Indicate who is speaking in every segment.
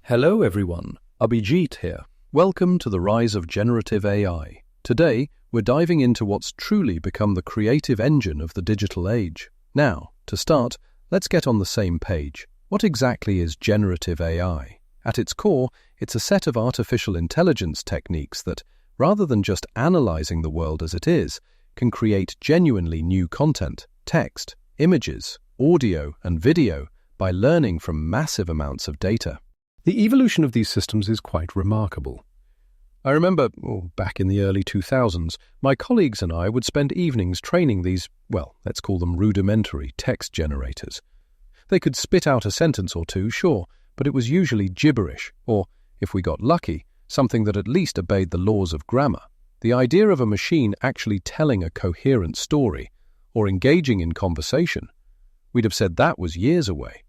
Speaker 1: Hello everyone, Abhijit here. Welcome to the Rise of Generative AI. Today, we're diving into what's truly become the creative engine of the digital age. Now, to start, let's get on the same page. What exactly is generative AI? At its core, it's a set of artificial intelligence techniques that, rather than just analyzing the world as it is, can create genuinely new content, text, images, audio, and video by learning from massive amounts of data. The evolution of these systems is quite remarkable. I remember, back in the early 2000s, my colleagues and I would spend evenings training these, let's call them rudimentary text generators. They could spit out a sentence or two, sure, but it was usually gibberish, or, if we got lucky, something that at least obeyed the laws of grammar. The idea of a machine actually telling a coherent story, or engaging in conversation, we'd have said that was years away.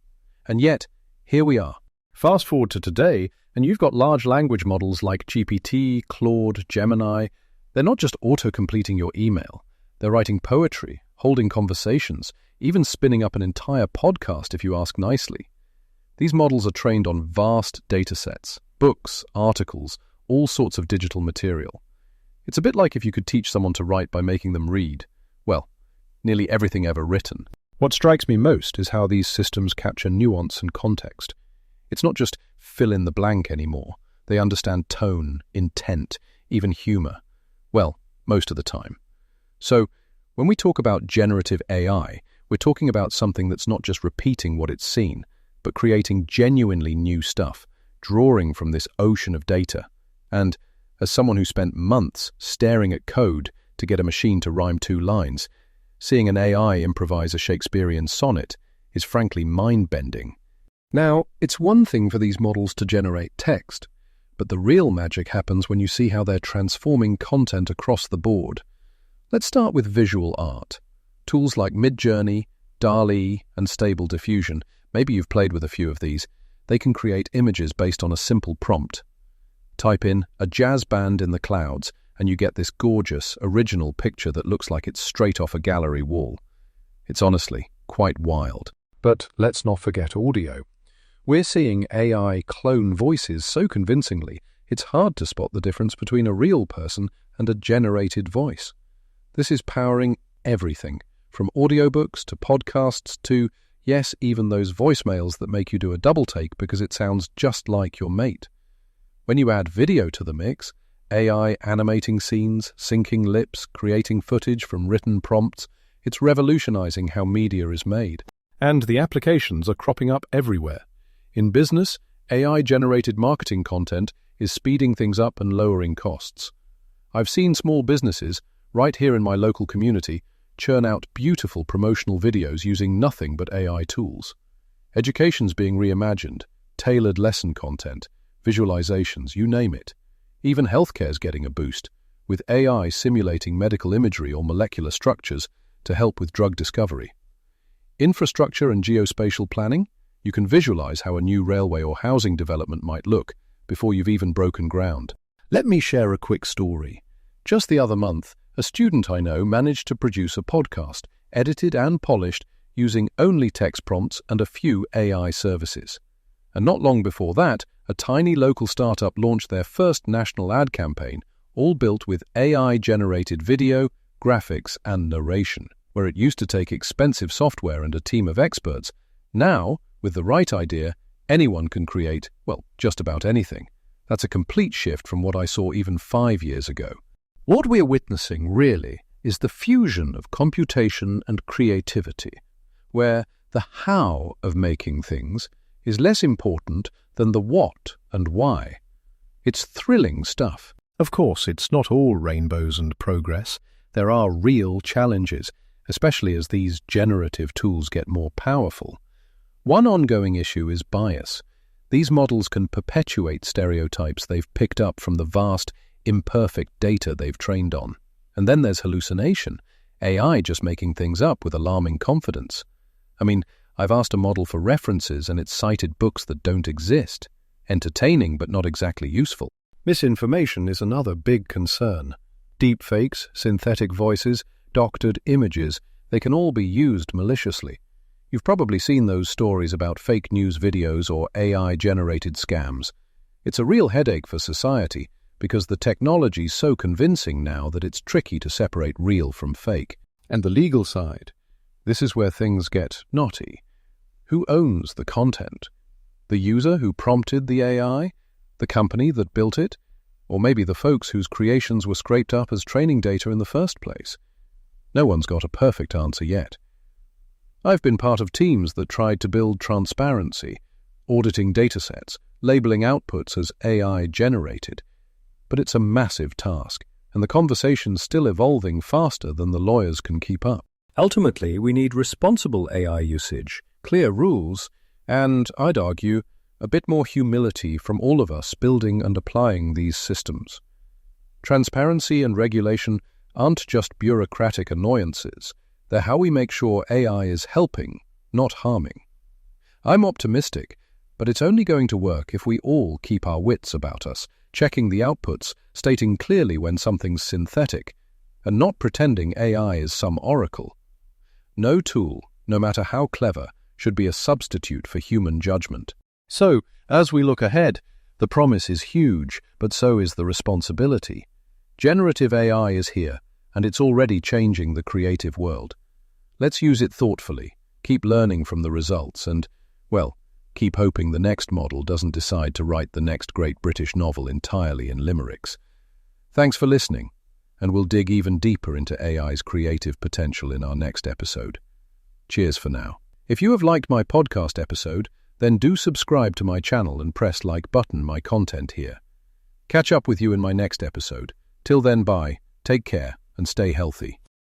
Speaker 1: And yet, here we are. Fast forward to today, and you've got large language models like GPT, Claude, Gemini. They're not just auto-completing your email. They're writing poetry, holding conversations, even spinning up an entire podcast if you ask nicely. These models are trained on vast datasets, books, articles, all sorts of digital material. It's a bit like if you could teach someone to write by making them read. Well, nearly everything ever written. What strikes me most is how these systems capture nuance and context. It's not just fill in the blank anymore. They understand tone, intent, even humor. Well, most of the time. So, when we talk about generative AI, we're talking about something that's not just repeating what it's seen, but creating genuinely new stuff, drawing from this ocean of data. And, as someone who spent months staring at code to get a machine to rhyme 2 lines, seeing an AI improvise a Shakespearean sonnet is frankly mind-bending. Now, it's one thing for these models to generate text, but the real magic happens when you see how they're transforming content across the board. Let's start with visual art. Tools like Midjourney, DALL-E, and Stable Diffusion, maybe you've played with a few of these, they can create images based on a simple prompt. Type in a jazz band in the clouds, and you get this gorgeous, original picture that looks like it's straight off a gallery wall. It's honestly quite wild. But let's not forget audio. We're seeing AI clone voices so convincingly, it's hard to spot the difference between a real person and a generated voice. This is powering everything, from audiobooks to podcasts to, yes, even those voicemails that make you do a double take because it sounds just like your mate. When you add video to the mix, AI animating scenes, syncing lips, creating footage from written prompts, it's revolutionizing how media is made. And the applications are cropping up everywhere. In business, AI-generated marketing content is speeding things up and lowering costs. I've seen small businesses, right here in my local community, churn out beautiful promotional videos using nothing but AI tools. Education's being reimagined, tailored lesson content, visualizations, you name it. Even healthcare's getting a boost, with AI simulating medical imagery or molecular structures to help with drug discovery. Infrastructure and geospatial planning? You can visualize how a new railway or housing development might look before you've even broken ground. Let me share a quick story. Just the other month, a student I know managed to produce a podcast, edited and polished, using only text prompts and a few AI services. And not long before that, a tiny local startup launched their first national ad campaign, all built with AI-generated video, graphics, and narration. Where it used to take expensive software and a team of experts, now, with the right idea, anyone can create, just about anything. That's a complete shift from what I saw even 5 years ago. What we're witnessing, really, is the fusion of computation and creativity, where the how of making things is less important than the what and why. It's thrilling stuff. Of course, it's not all rainbows and progress. There are real challenges, especially as these generative tools get more powerful. One ongoing issue is bias. These models can perpetuate stereotypes they've picked up from the vast, imperfect data they've trained on. And then there's hallucination, AI just making things up with alarming confidence. I've asked a model for references and it's cited books that don't exist. Entertaining but not exactly useful. Misinformation is another big concern. Deepfakes, synthetic voices, doctored images, they can all be used maliciously. You've probably seen those stories about fake news videos or AI-generated scams. It's a real headache for society because the technology's so convincing now that it's tricky to separate real from fake. And the legal side. This is where things get knotty. Who owns the content? The user who prompted the AI? The company that built it? Or maybe the folks whose creations were scraped up as training data in the first place? No one's got a perfect answer yet. I've been part of teams that tried to build transparency, auditing datasets, labeling outputs as AI-generated. But it's a massive task, and the conversation's still evolving faster than the lawyers can keep up. Ultimately, we need responsible AI usage, clear rules, and, I'd argue, a bit more humility from all of us building and applying these systems. Transparency and regulation aren't just bureaucratic annoyances. They're how we make sure AI is helping, not harming. I'm optimistic, but it's only going to work if we all keep our wits about us, checking the outputs, stating clearly when something's synthetic, and not pretending AI is some oracle. No tool, no matter how clever, should be a substitute for human judgment. So, as we look ahead, the promise is huge, but so is the responsibility. Generative AI is here, and it's already changing the creative world. Let's use it thoughtfully, keep learning from the results, and, well, keep hoping the next model doesn't decide to write the next great British novel entirely in limericks. Thanks for listening, and we'll dig even deeper into AI's creative potential in our next episode. Cheers for now. If you have liked my podcast episode, then do subscribe to my channel and press like button my content here. Catch up with you in my next episode. Till then, bye, take care, and stay healthy.